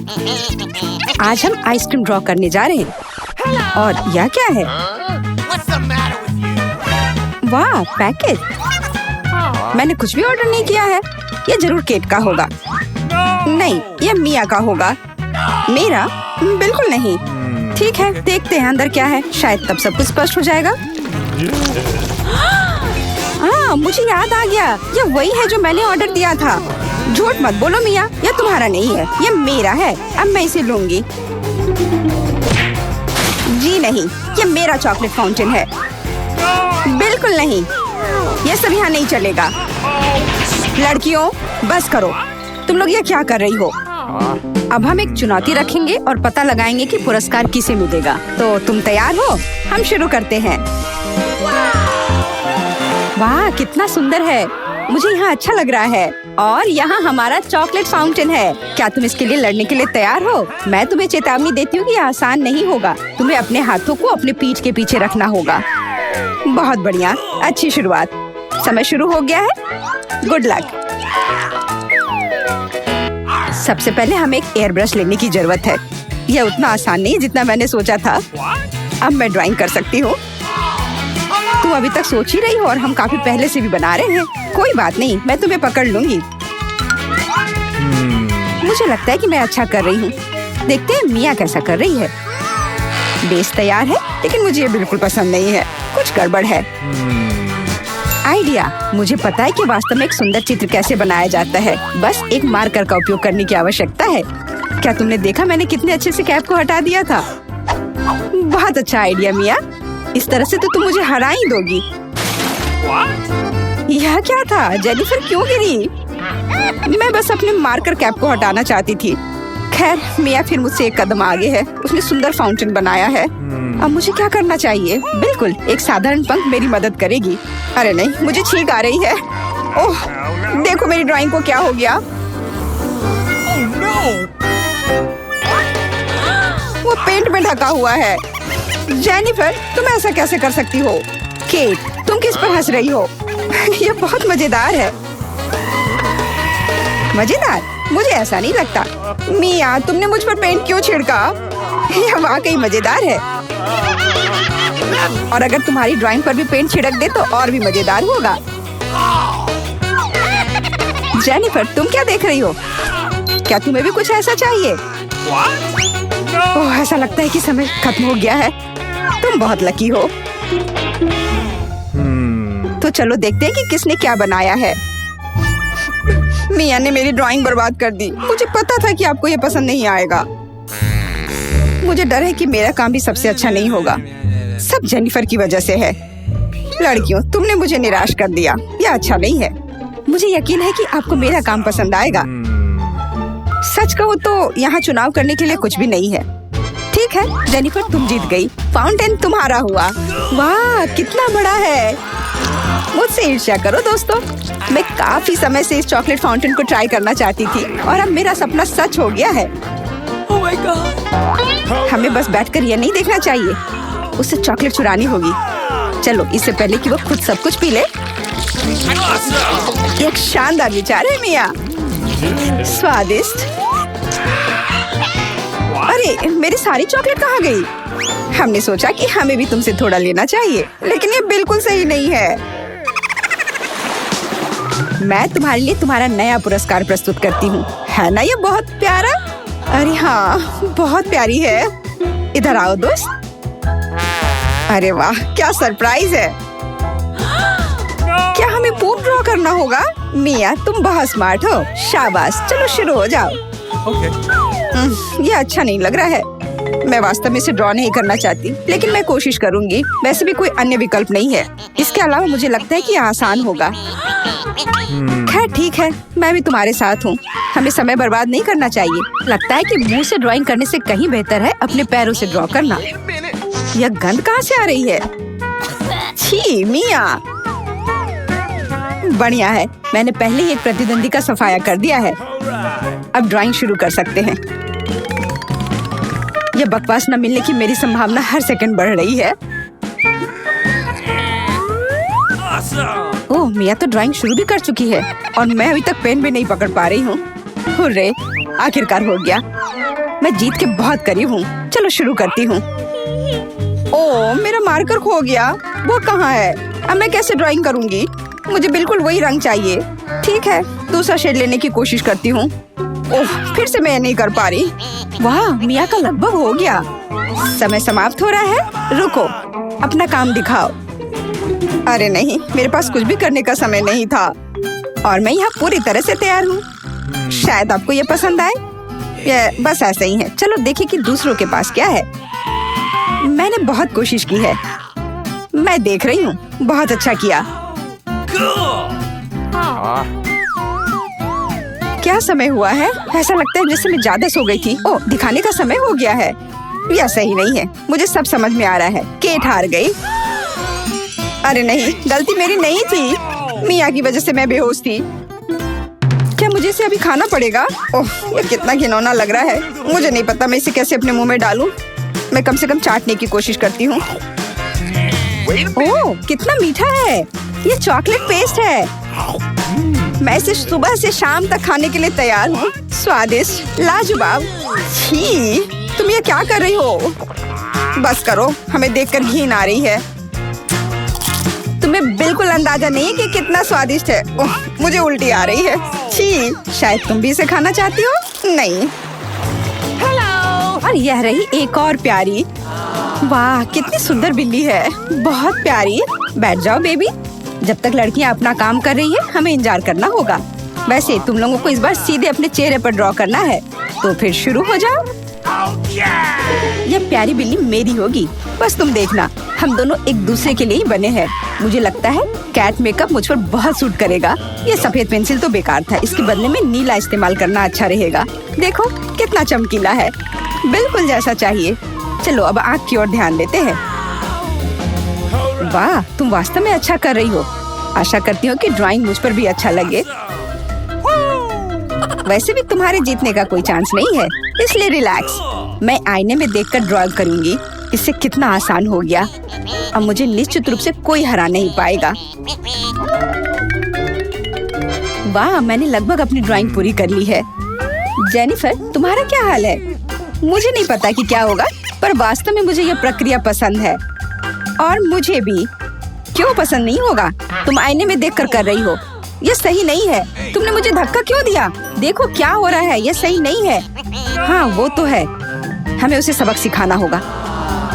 आज हम ice cream draw करने जा रहे हैं। और यह क्या है? वाह, पैकेट। मैंने कुछ भी ऑर्डर नहीं किया है। ये जरूर केट का होगा। नहीं, ये मिया का होगा। मेरा? बिल्कुल नहीं। ठीक है, देखते हैं अंदर क्या है। शायद तब सब कुछ स्पष्ट हो जाएगा। हाँ, मुझे याद आ गया। ये वही है जो मैंने ऑर्डर दिया था। झूठ मत बोलो मिया, ये तुम्हारा नहीं है, ये मेरा है। अब मैं इसे लूंगी। जी नहीं, ये मेरा चॉकलेट फाउंटेन है। बिल्कुल नहीं, ये सब यहाँ नहीं चलेगा। लड़कियों, बस करो। तुम लोग ये क्या कर रही हो? अब हम एक चुनौती रखेंगे और पता लगाएंगे कि पुरस्कार किसे मिलेगा। तो तुम तैयार हो? हम शुरू करते हैं। वाह, कितना सुंदर है। मुझे यहाँ अच्छा लग रहा है। और यहाँ हमारा चॉकलेट फाउंटेन है। क्या तुम इसके लिए लड़ने के लिए तैयार हो? मैं तुम्हें चेतावनी देती हूँ कि यह आसान नहीं होगा। तुम्हें अपने हाथों को अपने पीठ के पीछे रखना होगा। बहुत बढ़िया, अच्छी शुरुआत। समय शुरू हो गया है। Good luck. सबसे पहले हमें एक एयर ब्रश लेने की जरूरत है। यह उतना आसान नहीं जितना मैंने सोचा था। अब मैं ड्राइंग कर सकती हूँ। तुम अभी तक सोच ही रही हो और हम काफी पहले से भी बना रहे हैं। कोई बात नहीं, मैं तुम्हें पकड़ लूंगी। मुझे लगता है कि मैं अच्छा कर रही हूँ। देखते हैं मिया कैसा कर रही है। बेस तैयार है, लेकिन मुझे ये बिल्कुल पसंद नहीं है। कुछ गड़बड़ है। आइडिया, मुझे पता है कि वास्तव में एक सुंदर चित्र कैसे बनाया जाता है। बस एक मार्कर का उपयोग करने की आवश्यकता है। क्या तुमने देखा मैंने कितने अच्छे से कैप को हटा दिया था? बहुत अच्छा आइडिया मिया। इस तरह से तो तुम मुझे हरा ही दोगी। यह क्या था? जेनिफर क्यों गिरी? मैं बस अपने मार्कर कैप को हटाना चाहती थी। खैर, मिया फिर मुझसे एक कदम आगे है। उसने सुंदर फाउंटेन बनाया है। अब मुझे क्या करना चाहिए? बिल्कुल, एक साधारण पंख मेरी मदद करेगी। अरे नहीं, मुझे छींक आ रही है। ओह, देखो मेरी ड्राइंग को क्या हो गया। वो पेंट में ढका हुआ है। जेनिफर, तुम ऐसा कैसे कर सकती हो? केट, तुम किस पर हंस रही हो? ये बहुत मजेदार है। मजेदार? मुझे ऐसा नहीं लगता। मिया, तुमने मुझ पर पेंट क्यों छिड़का? यह वाकई मजेदार है। और अगर तुम्हारी ड्राइंग पर भी पेंट छिड़क दे तो और भी मजेदार होगा। जेनिफर, तुम क्या देख रही हो? क्या तुम्हें भी कुछ ऐसा चाहिए? ओह, ऐसा लगता है कि समय खत्म हो गया है। तुम बहुत लकी हो। तो चलो देखते हैं कि किसने क्या बनाया है। मिया ने मेरी ड्राइंग बर्बाद कर दी। मुझे पता था कि आपको ये पसंद नहीं आएगा। मुझे डर है कि मेरा काम भी सबसे अच्छा नहीं होगा। सब जेनिफर की वजह से है। लड़कियों, तुमने मुझे निराश कर दिया। यह अच्छा नहीं है। मुझे यकीन है कि आपको मेरा काम पसंद आएगा। सच कहो तो यहाँ चुनाव करने के लिए कुछ भी नहीं है। ठीक है जेनिफर, तुम जीत गई। फाउंटेन तुम्हारा हुआ। वाह, कितना बड़ा है। मुझसे ईर्ष्या करो दोस्तों। मैं काफी समय से इस चॉकलेट फाउंटेन को ट्राई करना चाहती थी और अब मेरा सपना सच हो गया है। Oh my God! हमें बस बैठकर ये नहीं देखना चाहिए, उससे चॉकलेट चुरानी होगी। चलो, इससे पहले कि वो खुद सब कुछ पी ले। एक शानदार विचार है मिया। स्वादिष्ट। अरे, मेरी सारी चॉकलेट कहाँ गई? हमने सोचा कि हमें भी तुमसे थोड़ा लेना चाहिए, लेकिन ये बिल्कुल सही नहीं है। मैं तुम्हारे लिए तुम्हारा नया पुरस्कार प्रस्तुत करती हूँ। है ना ये बहुत प्यारा? अरे हाँ, बहुत प्यारी है। इधर आओ दोस्त। अरे वाह, क्या सरप्राइज है। क्या हमें पूर्ण ड्रॉ करना होगा? मिया, तुम बहुत स्मार्ट हो। शाबाश, चलो शुरू हो जाओ। ये अच्छा नहीं लग रहा है। मैं वास्तव में इसे ड्रॉ नहीं करना चाहती, लेकिन मैं कोशिश करूंगी। वैसे भी कोई अन्य विकल्प नहीं है। इसके अलावा मुझे लगता है कि यह आसान होगा। खैर ठीक है, मैं भी तुम्हारे साथ हूँ। हमें समय बर्बाद नहीं करना चाहिए। लगता है कि मुंह से ड्राइंग करने से कहीं बेहतर है अपने पैरों से ड्रॉ करना। यह गंध कहाँ से आ रही है? छी मिया। बढ़िया है, मैंने पहले ही एक प्रतिद्वंदी का सफाया कर दिया है। अब ड्राइंग शुरू कर सकते हैं। यह बकवास न मिलने की मेरी संभावना हर सेकंड बढ़ रही है। ओह, मिया तो ड्राइंग शुरू भी कर चुकी है और मैं अभी तक पेन भी नहीं पकड़ पा रही हूँ। हुर्रे, आखिरकार हो गया। मैं जीत के बहुत करीब हूँ। चलो शुरू करती हूँ। ओह, मेरा मार्कर खो गया। वो कहाँ है? अब मैं कैसे ड्राइंग करूँगी? मुझे बिल्कुल वही रंग चाहिए। ठीक है, दूसरा शेड लेने की कोशिश करती हूँ। ओह, फिर से मैं नहीं कर पा रही। वाह, मिया का लगभग हो गया। समय समाप्त हो रहा है। रुको, अपना काम दिखाओ। अरे नहीं, मेरे पास कुछ भी करने का समय नहीं था और मैं यहाँ पूरी तरह से तैयार हूँ। शायद आपको ये पसंद आए। ये बस ऐसा ही है। चलो देखिए कि दूसरों के पास क्या है। मैंने बहुत कोशिश की है। मैं देख रही हूँ। बहुत अच्छा किया। क्या समय हुआ है? ऐसा लगता है जैसे मैं ज्यादा सो गई थी। ओह, दिखाने का समय हो गया है। यह सही नहीं है। मुझे सब समझ में आ रहा है। केट हार गई। अरे नहीं, गलती मेरी नहीं थी। मिया की वजह से मैं बेहोश थी। क्या मुझे इसे अभी खाना पड़ेगा? ओह, ये कितना घिनौना लग रहा है। मुझे नहीं पता मैं इसे कैसे अपने मुंह में डालूं। मैं कम से कम चाटने की कोशिश करती हूँ। ओह, कितना मीठा है। ये चॉकलेट पेस्ट है। मैं इसे सुबह से शाम तक खाने के लिए तैयार हूँ। स्वादिष्ट, लाजवाब। छी, तुम ये क्या कर रही हो? बस करो, हमें देखकर घिन आ रही है। तुम्हें बिल्कुल अंदाजा नहीं है कि कितना स्वादिष्ट है। ओह, मुझे उल्टी आ रही है। छी, शायद तुम भी इसे खाना चाहती हो? नहीं। और यह रही एक और प्यारी। वाह, कितनी सुंदर बिल्ली है। बहुत प्यारी। बैठ जाओ बेबी। जब तक लड़कियां अपना काम कर रही है, हमें इंतजार करना होगा। वैसे तुम लोगों को इस बार सीधे अपने चेहरे पर ड्रॉ करना है, तो फिर शुरू हो जाओ। यह प्यारी बिल्ली मेरी होगी। बस तुम देखना, हम दोनों एक दूसरे के लिए ही बने हैं। मुझे लगता है कैट मेकअप मुझ पर बहुत सूट करेगा। ये सफेद पेंसिल तो बेकार था। इसके बदले में नीला इस्तेमाल करना अच्छा रहेगा। देखो कितना चमकीला है। बिल्कुल जैसा चाहिए। चलो अब आँख की ओर ध्यान देते हैं। वाह, तुम वास्तव में अच्छा कर रही हो। आशा करती हूँ कि ड्राइंग मुझ पर भी अच्छा लगे। वैसे भी तुम्हारे जीतने का कोई चांस नहीं है, इसलिए रिलैक्स। मैं आईने में देखकर ड्रॉ करूंगी। इससे कितना आसान हो गया। अब मुझे निश्चित रूप से कोई हरा नहीं पाएगा। वाह, मैंने लगभग अपनी ड्राइंग पूरी कर ली है। जेनिफर, तुम्हारा क्या हाल है? मुझे नहीं पता कि क्या होगा, पर वास्तव में मुझे यह प्रक्रिया पसंद है। और मुझे भी। क्यों पसंद नहीं होगा? तुम आईने में देखकर कर रही हो। यह सही नहीं है। तुमने मुझे धक्का क्यों दिया? देखो क्या हो रहा है। यह सही नहीं है। हाँ, वो तो है। हमें उसे सबक सिखाना होगा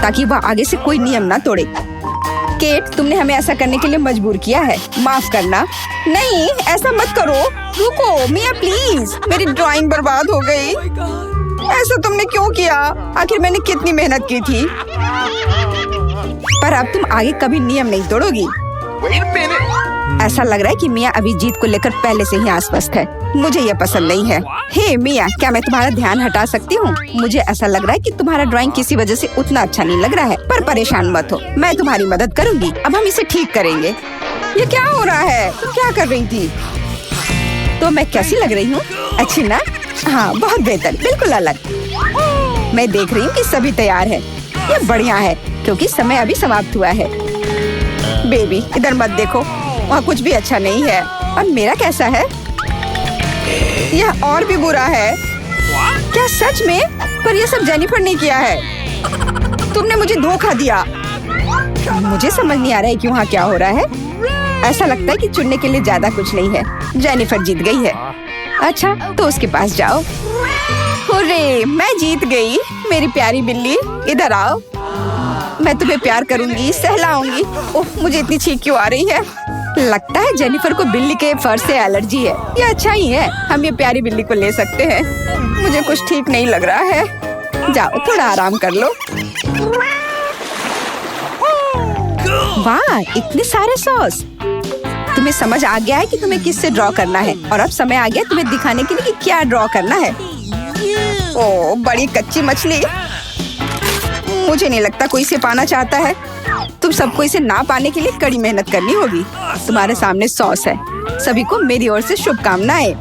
ताकि वह आगे से कोई नियम ना तोड़े। केट, तुमने हमें ऐसा करने के लिए मजबूर किया है। माफ करना। नहीं, ऐसा मत करो। रुको मिया, प्लीज। मेरी ड्राइंग बर्बाद हो गई। ऐसा तुमने क्यों किया? आखिर मैंने कितनी मेहनत की थी। पर अब तुम आगे कभी नियम नहीं तोड़ोगी। ऐसा लग रहा है कि मिया अभी जीत को लेकर पहले से ही आश्वस्त है। मुझे यह पसंद नहीं है। हे मिया, क्या मैं तुम्हारा ध्यान हटा सकती हूँ? मुझे ऐसा लग रहा है कि तुम्हारा ड्राइंग किसी वजह से उतना अच्छा नहीं लग रहा है, पर परेशान मत हो, मैं तुम्हारी मदद करूँगी। अब हम इसे ठीक करेंगे। ये क्या हो रहा है? तुम क्या कर रही थी? तो मैं कैसी लग रही हूँ? अच्छी ना? हाँ, बहुत बेहतर, बिल्कुल अलग। मैं देख रही हूँ कि सभी तैयार है। ये बढ़िया है क्योंकि समय अभी समाप्त हुआ है। बेबी, इधर मत देखो, वहाँ कुछ भी अच्छा नहीं है। और मेरा कैसा है? यह और भी बुरा है। क्या सच में? पर यह सब जेनिफर ने किया है। तुमने मुझे धोखा दिया। मुझे समझ नहीं आ रहा है कि वहाँ क्या हो रहा है। ऐसा लगता है कि चुनने के लिए ज्यादा कुछ नहीं है। जेनिफर जीत गई है। अच्छा, तो उसके पास जाओ। हुर्रे, मैं जीत गई। मेरी प्यारी बिल्ली, इधर आओ। मैं तुम्हें प्यार करूंगी, सहलाऊंगी। ओह, मुझे इतनी छींक क्यों आ रही है? लगता है जेनिफर को बिल्ली के फर से एलर्जी है। ये अच्छा ही है, हम ये प्यारी बिल्ली को ले सकते हैं। मुझे कुछ ठीक नहीं लग रहा है। जाओ, थोड़ा आराम कर लो। वाह, इतने सारे सॉस। तुम्हें समझ आ गया है कि तुम्हें किससे ड्रॉ करना है, और अब समय आ गया तुम्हें दिखाने के लिए कि क्या ड्रॉ करना है। ओह, बड़ी कच्ची मछली। मुझे नहीं लगता कोई इसे पाना चाहता है। तुम सबको इसे ना पाने के लिए कड़ी मेहनत करनी होगी। तुम्हारे सामने सॉस है। सभी को मेरी ओर से शुभकामनाएं।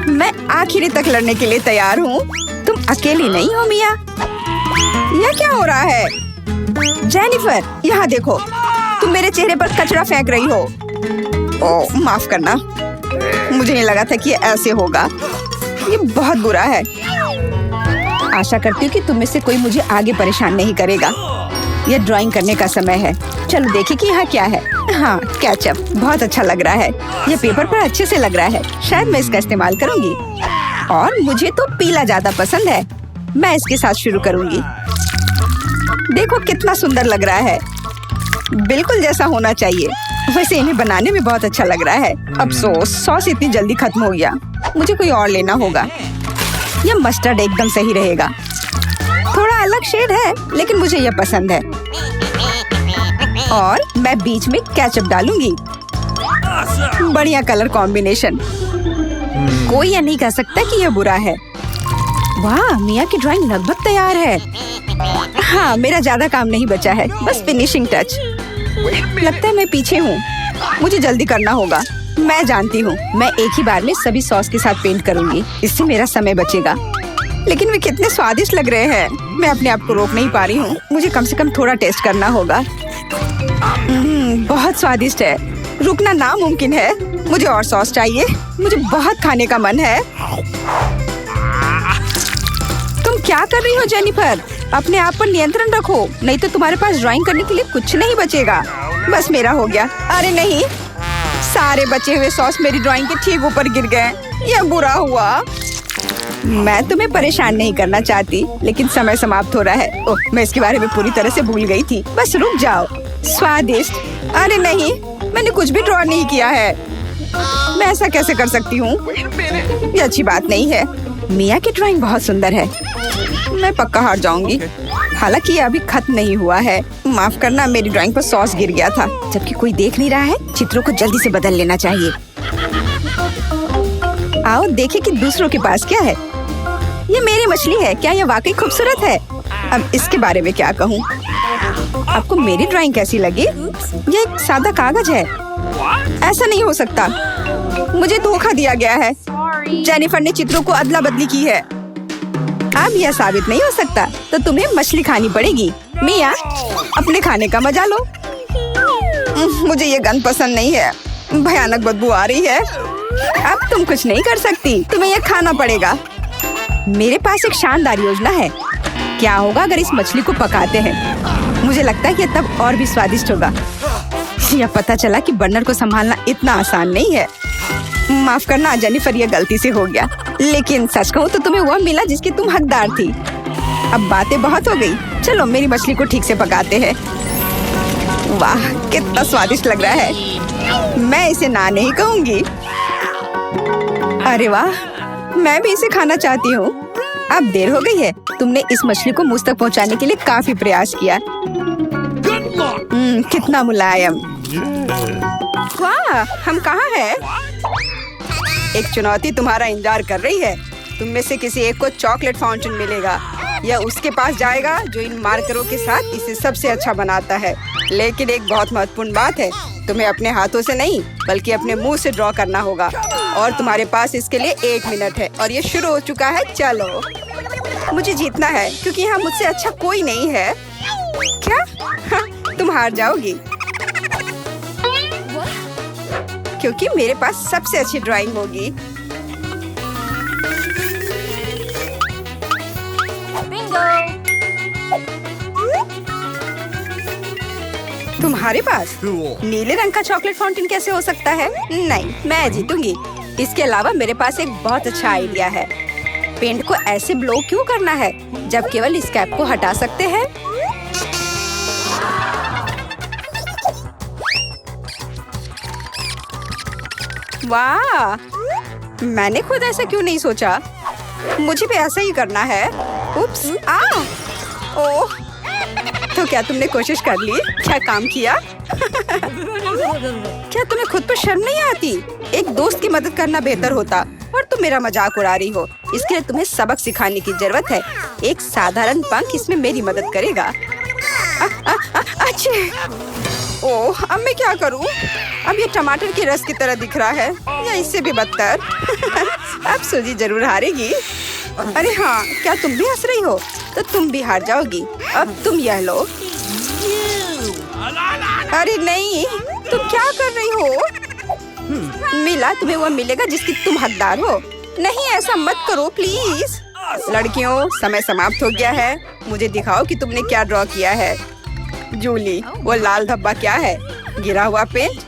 मैं आखिरी तक लड़ने के लिए तैयार हूँ। तुम अकेली नहीं हो मिया। यह क्या हो रहा है? जेनिफर, यहाँ देखो। तुम मेरे चेहरे पर कचरा फेंक रही हो। ओह, माफ करना। मुझे नहीं लगा था कि ये ऐसे होगा। ये बहुत बुरा है। आशा करती हूँ कि तुम में से कोई मुझे आगे परेशान नहीं करेगा। ये ड्राइंग करने का समय है। चलो देखिए कि यहाँ क्या है। हाँ, केचप बहुत अच्छा लग रहा है। ये पेपर पर अच्छे से लग रहा है। शायद मैं इसका इस्तेमाल करूँगी। और मुझे तो पीला ज्यादा पसंद है। मैं इसके साथ शुरू करूँगी। देखो कितना सुंदर लग रहा है। बिल्कुल जैसा होना चाहिए। वैसे इन्हें बनाने में बहुत अच्छा लग रहा है। अफसोस सॉस इतनी जल्दी खत्म हो गया। मुझे कोई और लेना होगा। यह मस्टर्ड एकदम सही रहेगा। थोड़ा अलग शेड है लेकिन मुझे यह पसंद है। और मैं बीच में केचप डालूंगी। बढ़िया कलर कॉम्बिनेशन। कोई यह नहीं कह सकता कि यह बुरा है। वाह, मिया की ड्राइंग लगभग तैयार है। हाँ, मेरा ज्यादा काम नहीं बचा है, बस फिनिशिंग टच। लगता है मैं पीछे हूँ। मुझे जल्दी करना होगा। मैं जानती हूँ, मैं एक ही बार में सभी सॉस के साथ पेंट करूँगी। इससे मेरा समय बचेगा। लेकिन वे कितने स्वादिष्ट लग रहे हैं। मैं अपने आप को रोक नहीं पा रही हूँ। मुझे कम से कम थोड़ा टेस्ट करना होगा। बहुत स्वादिष्ट है। रुकना नामुमकिन है। मुझे और सॉस चाहिए। मुझे बहुत खाने का मन है। तुम क्या कर रही हो जेनिफर? अपने आप पर नियंत्रण रखो, नहीं तो तुम्हारे पास ड्राइंग करने के लिए कुछ नहीं बचेगा। बस मेरा हो गया। अरे नहीं, सारे बचे हुए सॉस मेरी ड्राइंग के ठीक ऊपर गिर गए। यह बुरा हुआ। मैं तुम्हें परेशान नहीं करना चाहती, लेकिन समय समाप्त हो रहा है। ओह, मैं इसके बारे में पूरी तरह से भूल गई थी। बस रुक जाओ। स्वादिष्ट। अरे नहीं, मैंने कुछ भी ड्रॉ नहीं किया है। मैं ऐसा कैसे कर सकती हूँ? ये अच्छी बात नहीं है। मिया की ड्राइंग बहुत सुंदर है। मैं पक्का हार जाऊंगी। हालांकि ये अभी खत्म नहीं हुआ है। माफ करना, मेरी ड्राइंग पर सॉस गिर गया था। जबकि कोई देख नहीं रहा है, चित्रों को जल्दी से बदल लेना चाहिए। आओ देखें कि दूसरों के पास क्या है। ये मेरी मछली है। क्या यह वाकई खूबसूरत है? अब इसके बारे में क्या कहूँ? आपको मेरी ड्राइंग कैसी लगी? ये एक सादा कागज है। ऐसा नहीं हो सकता। मुझे धोखा दिया गया है। जेनिफर ने चित्रों को अदला बदली की है। अब यह साबित नहीं हो सकता, तो तुम्हें मछली खानी पड़ेगी। मिया, अपने खाने का मजा लो। मुझे ये गंध पसंद नहीं है। भयानक बदबू आ रही है। अब तुम कुछ नहीं कर सकती। तुम्हें यह खाना पड़ेगा। मेरे पास एक शानदार योजना है। क्या होगा अगर इस मछली को पकाते हैं? मुझे लगता है कि तब और भी स्वादिष्ट होगा। यह पता चला कि बर्नर को संभालना इतना आसान नहीं है। माफ करना जेनिफर, यह गलती से हो गया। लेकिन सच कहूँ तो तुम्हें वह मिला जिसकी तुम हकदार थी। अब बातें बहुत हो गई। चलो मेरी मछली को ठीक से पकाते हैं। वाह, कितना स्वादिष्ट लग रहा है। मैं इसे ना नहीं कहूँगी। अरे वाह, मैं भी इसे खाना चाहती हूँ। अब देर हो गई है। तुमने इस मछली को मुझ तक पहुँचाने के लिए काफी प्रयास किया। कितना मुलायम। वाह, हम कहाँ हैं? एक चुनौती तुम्हारा इंतजार कर रही है। तुम में से किसी एक को चॉकलेट फाउंटेन मिलेगा। यह उसके पास जाएगा जो इन मार्करों के साथ इसे सबसे अच्छा बनाता है। लेकिन एक बहुत महत्वपूर्ण बात है, तुम्हें अपने हाथों से नहीं बल्कि अपने मुंह से ड्रॉ करना होगा। और तुम्हारे पास इसके लिए 1 मिनट है। और ये शुरू हो चुका है। चलो, मुझे जीतना है क्योंकि यहाँ मुझसे अच्छा कोई नहीं है। क्या? हाँ, तुम हार जाओगी क्योंकि मेरे पास सबसे अच्छी ड्राइंग होगी। तुम्हारे पास नीले रंग का चॉकलेट फाउंटेन कैसे हो सकता है? नहीं, मैं जीतूंगी। इसके अलावा मेरे पास एक बहुत अच्छा आइडिया है। पेंट को ऐसे ब्लो क्यों करना है जब केवल इस कैप को हटा सकते हैं? वाह, मैंने खुद ऐसा क्यों नहीं सोचा? मुझे भी ऐसा ही करना है। उप्स, ओह, तो क्या तुमने कोशिश कर ली? क्या काम किया? क्या तुम्हें खुद पर शर्म नहीं आती? एक दोस्त की मदद करना बेहतर होता और तुम मेरा मजाक उड़ा रही हो। इसके लिए तुम्हें सबक सिखाने की जरूरत है। एक साधारण पंख इसमें मेरी मदद करेगा। अच्छे। ओह, अब मैं क्या करूं? अब ये टमाटर के रस की तरह दिख रहा है या इससे भी बदतर। अब सूजी जरूर हारेगी। अरे हाँ, क्या तुम भी हंस रही हो? तो तुम भी हार जाओगी। अब तुम यह लो। अरे नहीं, तुम क्या कर रही हो? मिला, तुम्हें वो मिलेगा जिसकी तुम हकदार हो। नहीं, ऐसा मत करो प्लीज। लड़कियों, समय समाप्त हो गया है। मुझे दिखाओ कि तुमने क्या ड्रॉ किया है। जूली, वो लाल धब्बा क्या है? गिरा हुआ पेंट?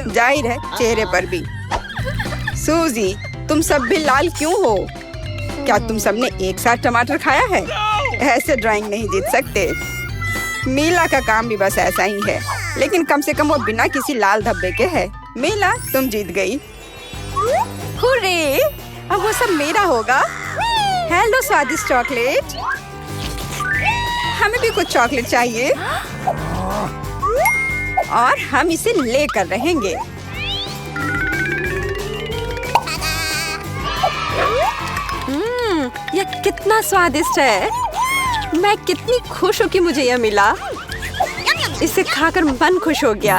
जाहिर है चेहरे पर भी। सूजी, तुम सब भी लाल क्यों हो? क्या तुम सबने एक साथ टमाटर खाया है? ऐसे ड्राइंग नहीं जीत सकते। मीला का काम भी बस ऐसा ही है, लेकिन कम से कम वो बिना किसी लाल धब्बे के है। मीला, तुम जीत गई। हुर्रे! अब वो सब मेरा होगा। हेलो स्वादिष्ट चॉकलेट। हमें भी कुछ चॉकलेट चाहिए और हम इसे लेकर रहेंगे। यह कितना स्वादिष्ट है। मैं कितनी खुश हूँ कि मुझे यह मिला। इसे खाकर मन खुश हो गया।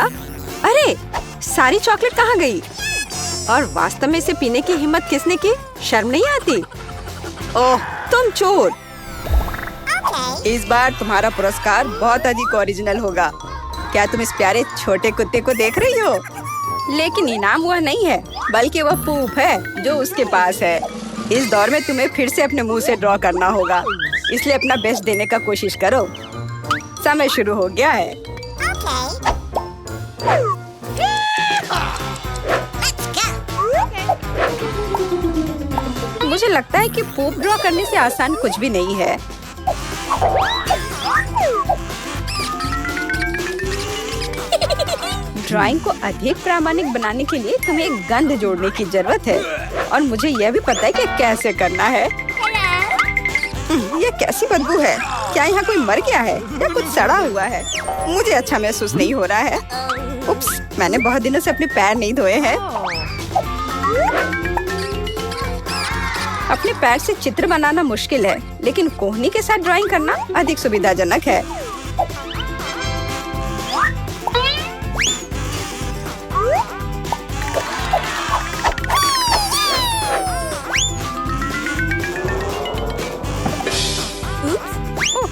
अरे, सारी चॉकलेट कहाँ गई? और वास्तव में इसे पीने की हिम्मत किसने की? शर्म नहीं आती? ओह, तुम चोर। इस बार तुम्हारा पुरस्कार बहुत अधिक ओरिजिनल होगा। क्या तुम इस प्यारे छोटे कुत्ते को देख रही हो? लेकिन इनाम वह नहीं है, बल्कि वह पूप है जो उसके पास है। इस दौर में तुम्हें फिर से अपने मुंह से ड्रॉ करना होगा, इसलिए अपना बेस्ट देने का कोशिश करो। समय शुरू हो गया है। मुझे लगता है कि पूप ड्रॉ करने से आसान कुछ भी नहीं है। ड्राइंग को अधिक प्रामाणिक बनाने के लिए तुम्हें एक गंध जोड़ने की जरूरत है, और मुझे यह भी पता है कि कैसे करना है। यह कैसी बदबू है? क्या यहाँ कोई मर गया है या कुछ सड़ा हुआ है? मुझे अच्छा महसूस नहीं हो रहा है। उप्स, मैंने बहुत दिनों से अपने पैर नहीं धोए हैं। अपने पैर से चित्र बनाना मुश्किल है, लेकिन कोहनी के साथ ड्राइंग करना अधिक सुविधाजनक है।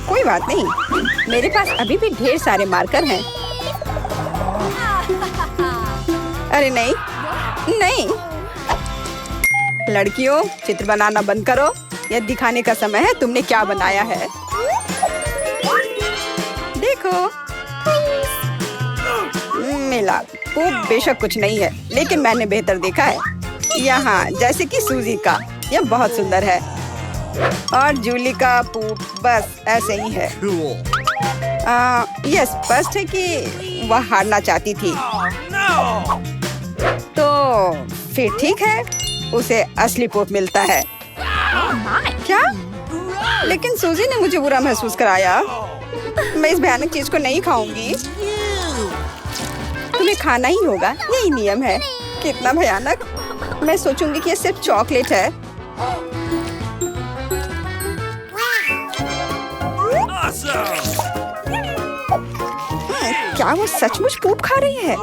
कोई बात नहीं, मेरे पास अभी भी ढेर सारे मार्कर हैं। अरे नहीं, नहीं। लड़कियों, चित्र बनाना बंद करो। यह दिखाने का समय है तुमने क्या बनाया है। देखो, मिला। वो बेशक कुछ नहीं है, लेकिन मैंने बेहतर देखा है। यहाँ जैसे कि सूजी का, यह बहुत सुंदर है। और जूली का पूप बस ऐसे ही है। यह स्पष्ट है कि वह हारना चाहती थी। तो फिर ठीक है, उसे असली पूप मिलता है। क्या? लेकिन सूजी ने मुझे बुरा महसूस कराया। मैं इस भयानक चीज को नहीं खाऊंगी। तुम्हें खाना ही होगा, यही नियम है। कितना भयानक। मैं सोचूंगी कि यह सिर्फ चॉकलेट है। क्या वो सचमुच पूप खा रही है?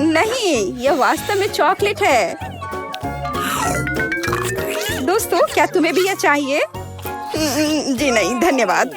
नहीं, यह वास्तव में चॉकलेट है। दोस्तों, क्या तुम्हें भी यह चाहिए? जी नहीं, धन्यवाद।